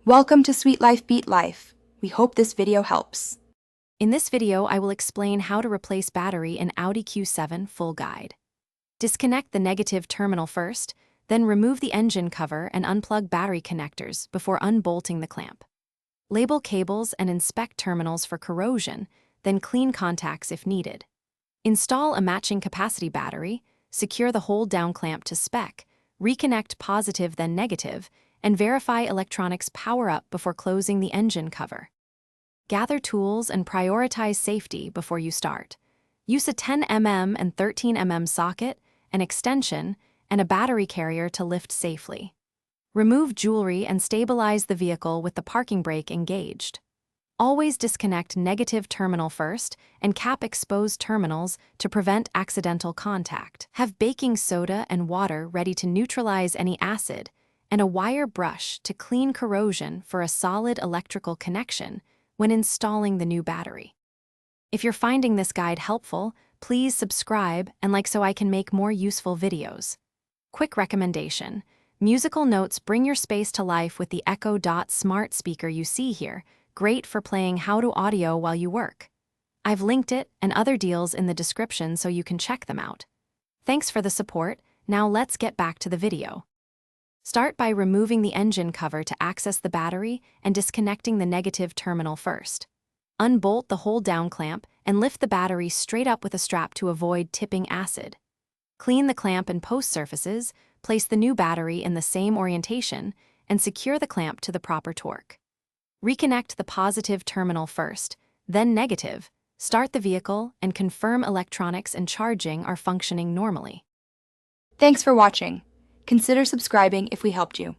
Welcome to Sweet Life Beat Life. We hope this video helps. In this video, I will explain how to replace battery in Audi Q7 full guide. Disconnect the negative terminal first, then remove the engine cover and unplug battery connectors before unbolting the clamp. Label cables and inspect terminals for corrosion, then clean contacts if needed. Install a matching capacity battery, secure the hold-down clamp to spec, reconnect positive then negative, and verify electronics power up before closing the engine cover. Gather tools and prioritize safety before you start. Use a 10 mm and 13 mm socket, an extension, and a battery carrier to lift safely. Remove jewelry and stabilize the vehicle with the parking brake engaged. Always disconnect negative terminal first and cap exposed terminals to prevent accidental contact. Have baking soda and water ready to neutralize any acid, and a wire brush to clean corrosion for a solid electrical connection when installing the new battery. If you're finding this guide helpful, please subscribe and like so I can make more useful videos. Quick recommendation: musical notes bring your space to life with the Echo Dot smart speaker you see here, great for playing how to audio while you work. I've linked it and other deals in the description so you can check them out. Thanks for the support. Now let's get back to the video. Start by removing the engine cover to access the battery and disconnecting the negative terminal first. Unbolt the hold-down clamp and lift the battery straight up with a strap to avoid tipping acid. Clean the clamp and post surfaces, place the new battery in the same orientation, and secure the clamp to the proper torque. Reconnect the positive terminal first, then negative, start the vehicle, and confirm electronics and charging are functioning normally. Thanks for watching. Consider subscribing if we helped you.